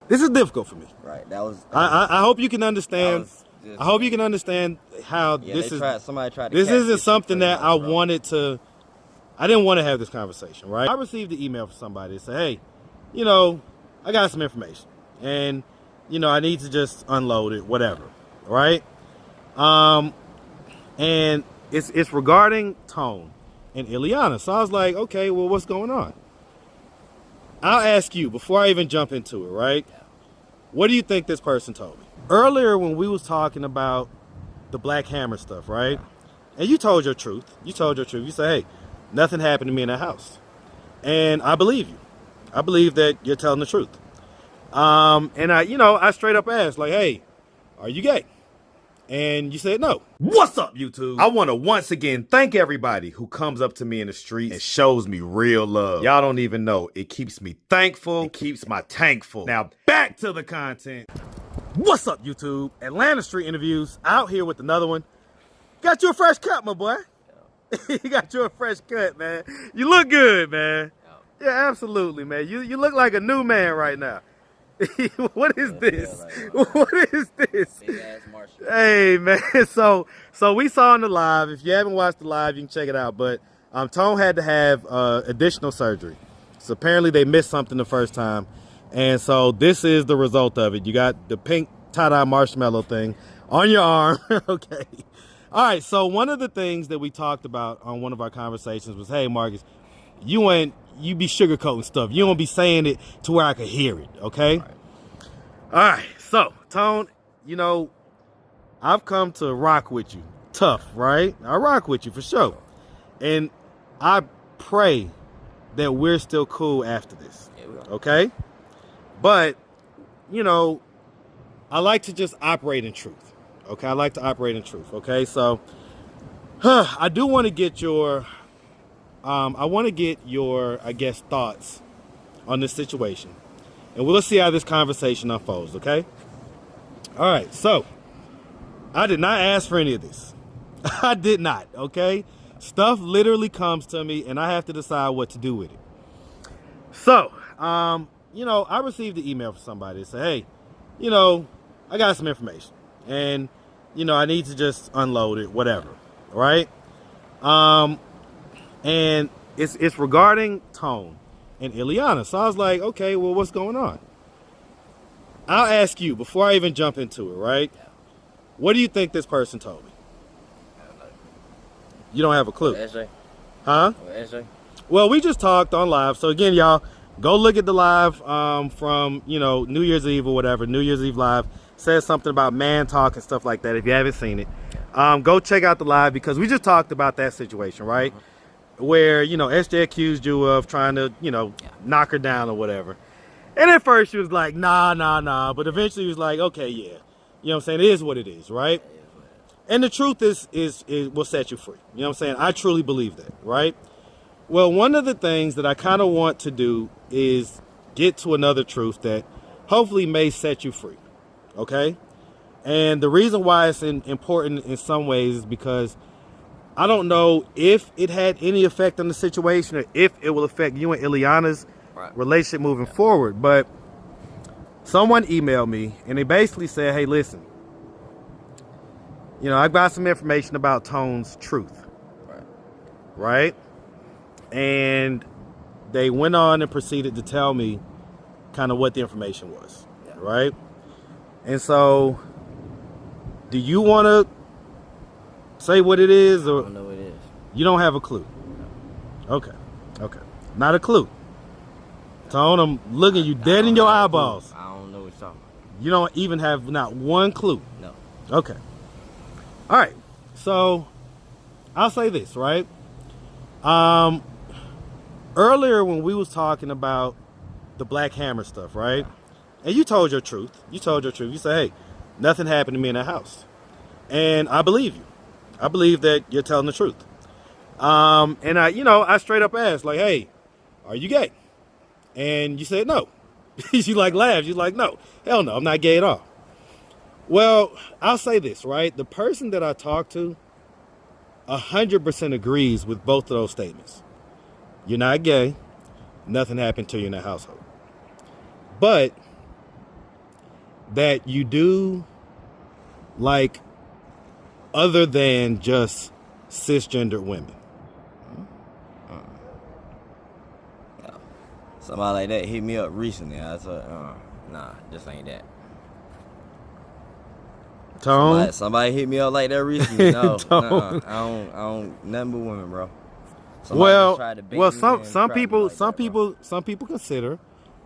This is difficult for me. Right. That was. I hope you can understand. Just, I hope you can understand how this is. Somebody tried to. This isn't something that I wanted to. I didn't want to have this conversation, right? I received an email from somebody that said, "Hey, I got some information, and I need to just unload it, whatever." Right? And it's regarding Tone and Ileana. So I was like, okay, well, what's going on? I'll ask you before I even jump into it, right? What do you think this person told me? Earlier when we was talking about the Black Hammer stuff, right? And you told your truth. You said, hey, nothing happened to me in that house. And I believe you. I believe that you're telling the truth. And I straight up asked, like, hey, are you gay? And you said no. What's up, YouTube? I want to once again thank everybody who comes up to me in the streets and shows me real love. Y'all don't even know. It keeps me thankful. It keeps my tank full. Now back to the content. What's up, YouTube? Atlanta Street Interviews out here with another one. Got you a fresh cut, my boy. You got you a fresh cut, man. You look good, man. Yeah, absolutely, man. You look like a new man right now. What is this? What is this? Hey, man. So we saw in the live. If you haven't watched the live, you can check it out. But Tone had to have additional surgery. So apparently they missed something the first time. And so this is the result of it. You got the pink tie-dye marshmallow thing on your arm. Okay. All right. So one of the things that we talked about on one of our conversations was, hey, Marcus, you be sugarcoating stuff. You don't be saying it to where I could hear it, okay? All right. So, Tone, I've come to rock with you. Tough, right? I rock with you for sure. And I pray that we're still cool after this, okay? But, I like to just operate in truth, okay? I like to operate in truth, okay? So, I do want to get your... I guess, thoughts on this situation. And we'll see how this conversation unfolds, okay? All right, so I did not ask for any of this. I did not, okay? Stuff literally comes to me, and I have to decide what to do with it. So, I received an email from somebody that said, hey, I got some information, and, I need to just unload it, whatever, right? And it's regarding Tone and Ileana. So I was like, okay, well, what's going on? I'll ask you before I even jump into it, right? What do you think this person told me? You don't have a clue. SJ. Huh? SJ. Well, we just talked on live. So again, y'all, go look at the live from, New Year's Eve or whatever. New Year's Eve live says something about man talk and stuff like that. If you haven't seen it, go check out the live because we just talked about that situation, right? Where, SJ accused you of trying to, knock her down or whatever. And at first she was like, nah. But eventually he was like, okay, yeah. You know what I'm saying? It is what it is, right? And the truth is will set you free. You know what I'm saying? I truly believe that, right? Well, one of the things that I kind of want to do is get to another truth that hopefully may set you free, okay? And the reason why it's important in some ways is because I don't know if it had any effect on the situation or if it will affect you and Ileana's relationship moving forward. But someone emailed me and they basically said, hey, listen, I got some information about Tone's truth. Right? And they went on and proceeded to tell me kind of what the information was. Right? And so do you want to say what it is, or I don't know what it is. You don't have a clue? Okay. Not a clue. Tone, I'm looking you dead in your eyeballs. I don't know what you're talking about. You don't even have not one clue? No. Okay. All right. So, I'll say this, right? Earlier when we was talking about the Black Hammer stuff, right? And you told your truth. You said, hey, nothing happened to me in that house. And I believe you. I believe that you're telling the truth. And I straight up asked, like, hey, are you gay? And you said no. She laughed. She's like, no, hell no, I'm not gay at all. Well, I'll say this, right? The person that I talked to 100% agrees with both of those statements. You're not gay. Nothing happened to you in that household. But that you do, like, other than just cisgendered women? Somebody like that hit me up recently. I said, nah, just ain't that. Tone? Somebody hit me up like that recently. No, nah, I don't, nothing but women, bro. Some people consider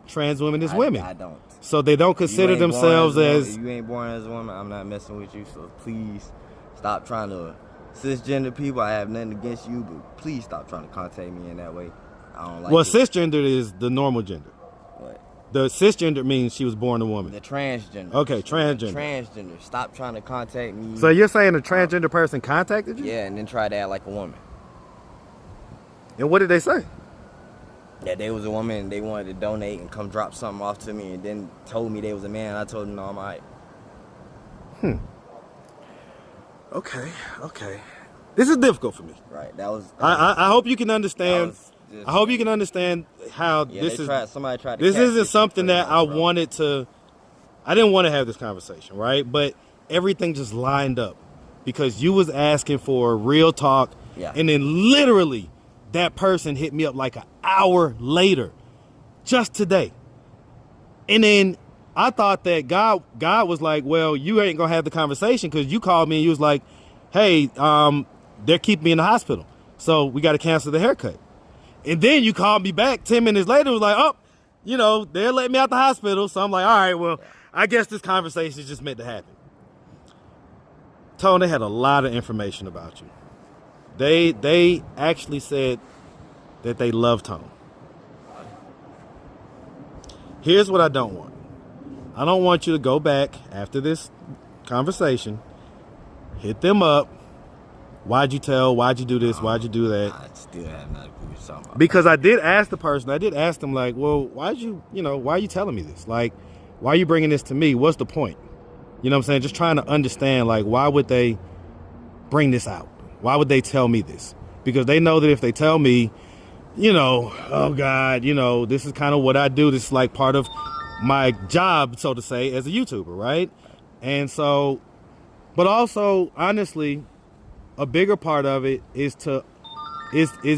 trans women as women. I don't. So they don't consider themselves as. If you ain't born as a woman, I'm not messing with you. So please stop trying to cisgender people. I have nothing against you, but please stop trying to contact me in that way. I don't like. Well, it. cisgender is the normal gender. What? The cisgender means she was born a woman. The transgender. Okay, transgender. Transgender. Stop trying to contact me. So you're saying a transgender person contacted you? Yeah, and then try to act like a woman. And what did they say? That they was a woman and they wanted to donate and come drop something off to me, and then told me they was a man. I told them, no, I'm all right. Okay. This is difficult for me. Right. That was. I hope you can understand. I hope you can understand how this is. Somebody tried to. This isn't something that I wanted to. I didn't want to have this conversation, right? But everything just lined up because you was asking for real talk, and then literally that person hit me up like an hour later, just today, and then I thought that God was like, well, you ain't gonna have the conversation because you called me and you was like, hey, they're keeping me in the hospital, so we got to cancel the haircut. And then you called me back 10 minutes later, was like, oh, they're letting me out the hospital. So I'm like, all right, well, I guess this conversation is just meant to happen. Tone, they had a lot of information about you. They actually said that they love Tone. Here's what I don't want. I don't want you to go back after this conversation, hit them up. Why'd you tell? Why'd you do this? Why'd you do that? I still have not agreed with something. Because I did ask the person. I did ask them, like, well, why are you telling me this? Like, why are you bringing this to me? What's the point? You know what I'm saying? Just trying to understand, like, why would they bring this out? Why would they tell me this? Because they know that if they tell me, oh God, this is kind of what I do. This is like part of my job, so to say, as a YouTuber, right? And so, but also, honestly, a bigger part of it is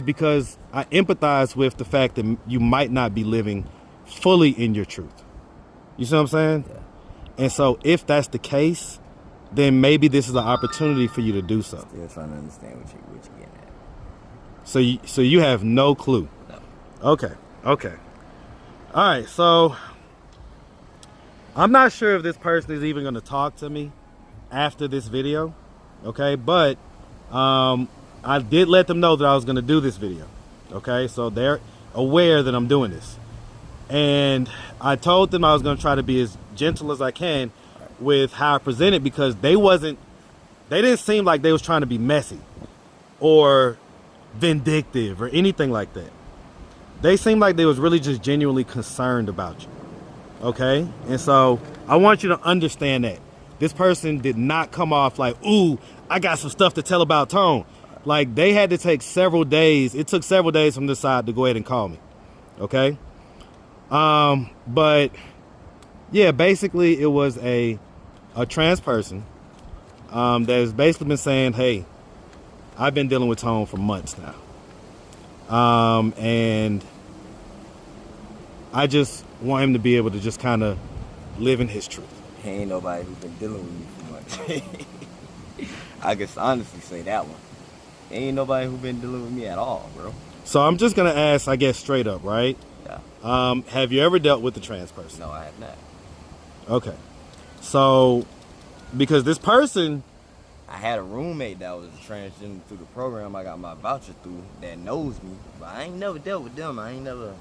because I empathize with the fact that you might not be living fully in your truth. You see what I'm saying? Yeah. And so if that's the case, then maybe this is an opportunity for you to do so. Still trying to understand what you're getting at. So you have no clue. No. Okay. All right. So I'm not sure if this person is even going to talk to me after this video. Okay. But I did let them know that I was going to do this video. Okay. So they're aware that I'm doing this. And I told them I was going to try to be as gentle as I can with how I present it, because they didn't seem like they was trying to be messy or vindictive or anything like that. They seemed like they was really just genuinely concerned about you. Okay? And so I want you to understand that. This person did not come off like, ooh, I got some stuff to tell about Tone. Like, they had to take several days. It took several days from this side to go ahead and call me. Okay? But yeah, basically it was a trans person that has basically been saying, hey, I've been dealing with Tone for months now. And I just want him to be able to just kind of live in his truth. Ain't nobody who's been dealing with me for months. I can honestly say that one. Ain't nobody who been dealing with me at all, bro. So I'm just going to ask, I guess, straight up, right? Yeah. Have you ever dealt with a trans person? No, I have not. Okay. So, because this person... I had a roommate that was a transgender through the program I got my voucher through that knows me, but I ain't never dealt with them. I ain't never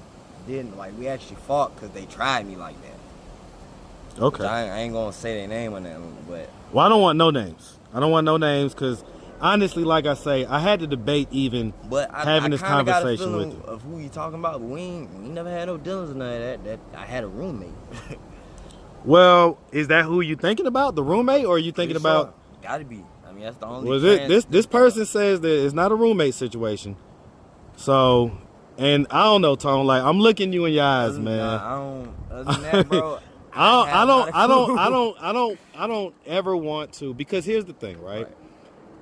didn't, like, we actually fought because they tried me like that. Okay. I ain't going to say their name on them, but... Well, I don't want no names. I don't want no names because, honestly, like I say, I had to debate even having this conversation with you. Of who you talking about, but we ain't never had no dealings or none of that. I had a roommate. Well, is that who you thinking about, the roommate, or are you thinking about? Gotta be. I mean, that's the only. Was it this person says that it's not a roommate situation? So, and I don't know, Tone. Like, I'm looking you in your eyes, man. I don't. Other than that, bro, I don't ever want to, because here's the thing, right?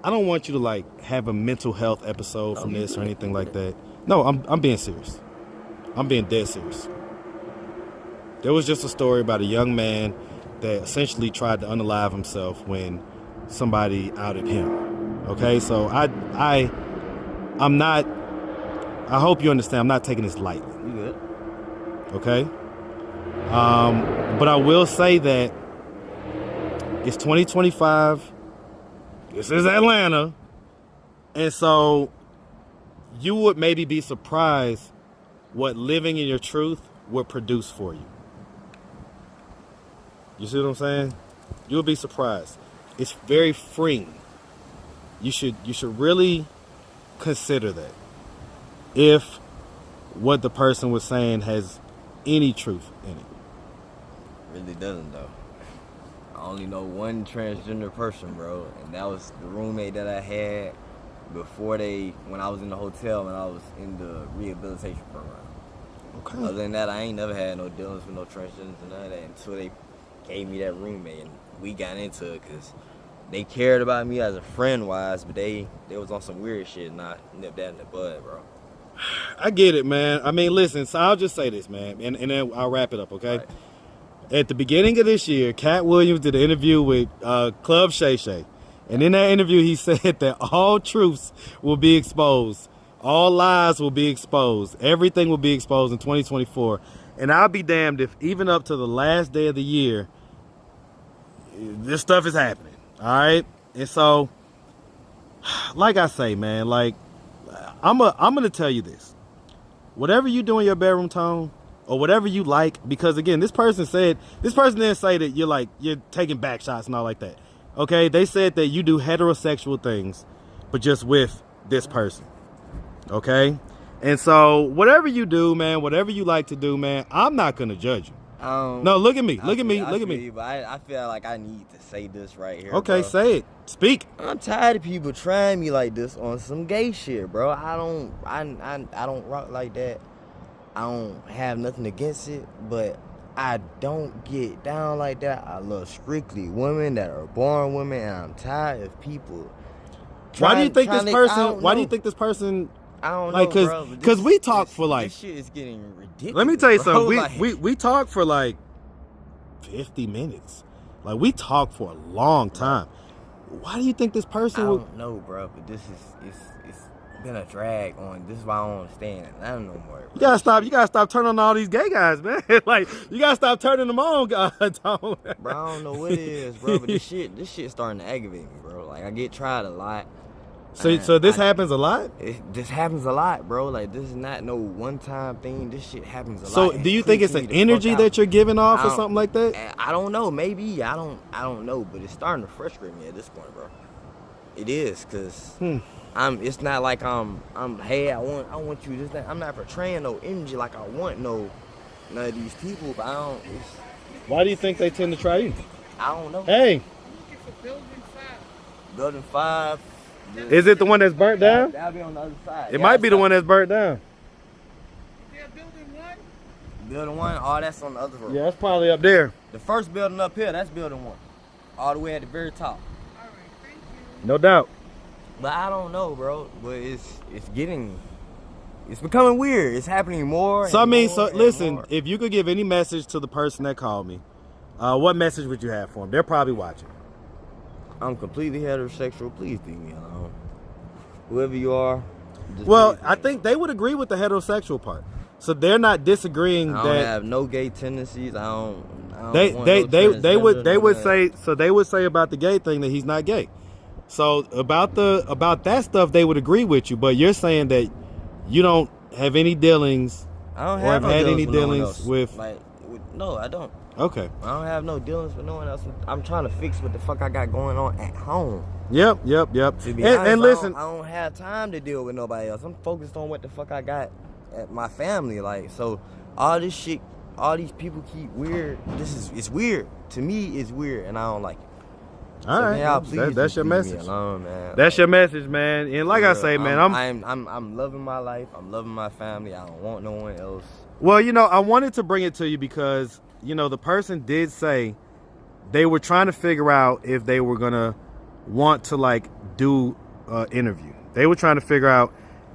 I don't want you to like have a mental health episode from this or anything like that. No, I'm being serious. I'm being dead serious. There was just a story about a young man that essentially tried to unalive himself when somebody outed him. Okay, so I'm not. I hope you understand. I'm not taking this lightly. You good? Okay. But I will say that it's 2025. This is Atlanta, and so you would maybe be surprised what living in your truth would produce for you. You see what I'm saying? You'll be surprised. It's very freeing. You should really consider that. If what the person was saying has any truth in it. Really doesn't though. I only know one transgender person, bro, and that was the roommate that I had when I was in the hotel and I was in the rehabilitation program. Okay. Other than that, I ain't never had no dealings with no transgenders and none of that until they gave me that roommate and we got into it because they cared about me as a friend wise, but they was on some weird shit and I nipped that in the bud, bro. I get it, man. I mean, listen, so I'll just say this, man, and then I'll wrap it up, okay? Right. At the beginning of this year, Cat Williams did an interview with Club Shay Shay. And in that interview, he said that all truths will be exposed. All lies will be exposed. Everything will be exposed in 2024. And I'll be damned if even up to the last day of the year, this stuff is happening. All right? And so, like I say, man, like, I'm going to tell you this. Whatever you do in your bedroom, Tone, or whatever you like, because again, this person didn't say that you're taking back shots and all like that. Okay? They said that you do heterosexual things, but just with this person. Okay? And so whatever you do, man, whatever you like to do, man, I'm not going to judge you. No, look at me. Look at me. But I feel like I need to say this right here. Okay, bro. say it. Speak. I'm tired of people trying me like this on some gay shit, bro. I don't rock like that. I don't have nothing against it, but I don't get down like that. I love strictly women that are born women, and I'm tired of people. Why do you think this person? I don't like, know, bro. Because we talk for like. This shit is getting ridiculous. Let me tell you something. Like, we talk for like 50 minutes. Like, we talk for a long time. Why do you think this person would? I don't know, bro. But this is it's been a drag on. This is why I don't understand it. I don't know more. Bro. You gotta stop turning on all these gay guys, man. Like, you gotta stop turning them on, God. Bro, I don't know what it is, bro. But this shit starting to aggravate me, bro. Like, I get tried a lot. So this happens a lot? This happens a lot, bro. Like, this is not no one-time thing. This shit happens a lot. So do you think it's an energy that you're giving off or something like that? I don't know. Maybe. I don't know. But it's starting to frustrate me at this point, bro. It is, because it's not like hey, I want you this, that. I'm not portraying no energy like I want none of these people, but I don't. Why do you think they tend to try you? I don't know. Hey. Looking for Building 5. Is it the one that's burnt down? That'll be on the other side. It might be the one that's burnt down. Yeah, building 1? Building 1, all that's on the other road. Yeah, that's probably up there. The first building up here, that's building 1. All the way at the very top. All right, thank you. No doubt. But I don't know, bro. But it's becoming weird. It's happening more. So I mean, listen, more. if you could give any message to the person that called me, what message would you have for them? They're probably watching. I'm completely heterosexual. Please leave me alone. Whoever you are. Well, I think they would agree with the heterosexual part. So they're not disagreeing I that don't have no gay tendencies. I don't they would say about the gay thing that he's not gay. So about that stuff they would agree with you, but you're saying that you don't have any dealings I don't or have have no had any dealings dealings with no, I don't. Okay. I don't have no dealings with no one else. I'm trying to fix what the fuck I got going on at home. Yep. To be honest, and listen, I don't have time to deal with nobody else. I'm focused on what the fuck I got at my family. Like, so all this shit, all these people keep weird. It's weird. To me, it's weird, and I don't like it. all right, man, that's your leave message. me alone, man. That's your message, man. And like I say, man, I'm loving my life. I'm loving my family. I don't want no one else. Well, I wanted to bring it to you because you know, the person did say they were trying to figure out if they were gonna want to like do an interview. They were trying to figure out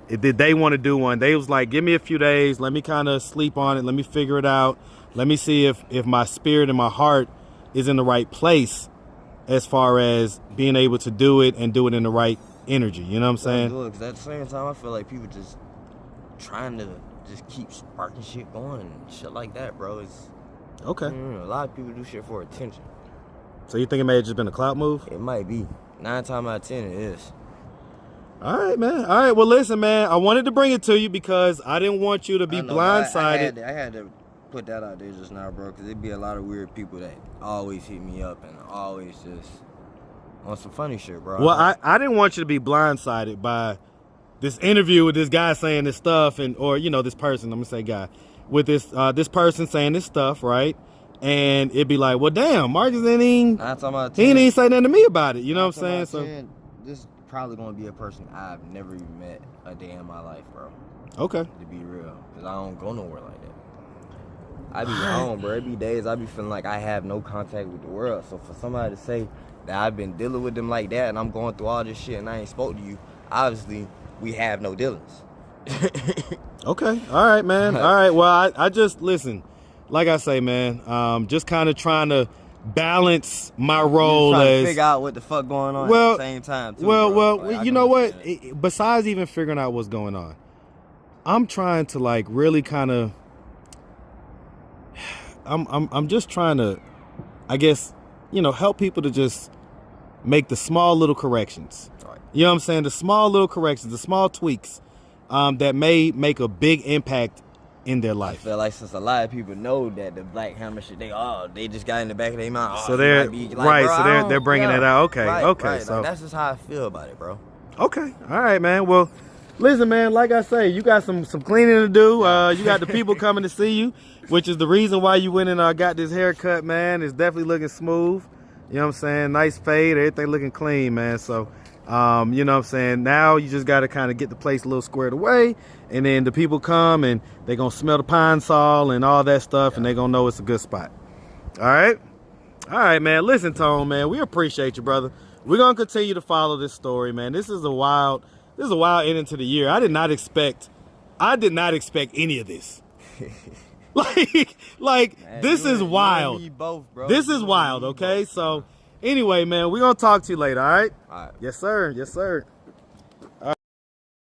did they want to do one. They was like, give me a few days, let me kind of sleep on it, let me figure it out, let me see if my spirit and my heart is in the right place as far as being able to do it and do it in the right energy. You know what I'm saying? Because at the same time, I feel like people just trying to just keep sparking shit going and shit like that, bro. It's Okay. a lot of people do shit for attention. So you think it may have just been a clout move? It might be. 9 times out of 10, it is. All right, man. All right. Well, listen, man. I wanted to bring it to you because I didn't want you to be I know, blindsided. I had to put that out there just now, bro, because it'd be a lot of weird people that always hit me up and always just on some funny shit, bro. Well, I didn't want you to be blindsided by this interview with this guy saying this stuff, or you know, this person. I'm gonna say guy with this person saying this stuff, right? And it'd be like, well, damn, Marcus ain't even, 9 times out of 10, he ain't even say nothing to me about it. You know what I'm 9 saying? times out So of 10, this is probably gonna be a person I've never even met a day in my life, bro. okay. To be real, because I don't go nowhere like that. I be home, bro. It be days I be feeling like I have no contact with the world. So for somebody to say that I've been dealing with them like that and I'm going through all this shit and I ain't spoke to you, obviously we have no dealings. Okay. All right, man. All right. Well, I just listen. Like I say, man, just kind of trying to balance my role trying as to figure out what the fuck going on Well, at the same time, too, well, bro. well. Like, I You can know what? understand it. Besides even figuring out what's going on, I'm trying to like really kind of. I'm just trying to, I guess, you know, help people to just make the small little corrections. Right. You know what I'm saying? The small little corrections, the small tweaks that may make a big impact in their I life. feel like since a lot of people know that the Black Hammer shit, they just got in the back of their mind. So they're right. So they're bringing it out. Okay. Right, okay. right. So Like, that's just how I feel about it, bro. okay. All right, man. Well, listen, man. Like I say, you got some cleaning to do. You got the people coming to see you, which is the reason why you went and got this haircut, man. It's definitely looking smooth. You know what I'm saying? Nice fade. Everything looking clean, man. So, you know what I'm saying? Now you just got to kind of get the place a little squared away. And then the people come and they're going to smell the pine sol and all that stuff. And they're going to know it's a good spot. All right? All right, man. Listen, Tone, man. We appreciate you, brother. We're going to continue to follow this story, man. This is a wild ending to the year. I did not expect any of this. like Man, this you is and wild. me both, bro. This is You and wild, me okay? both. So anyway, man, we're going to talk to you later, all right? All right. Yes, sir. Yes, sir.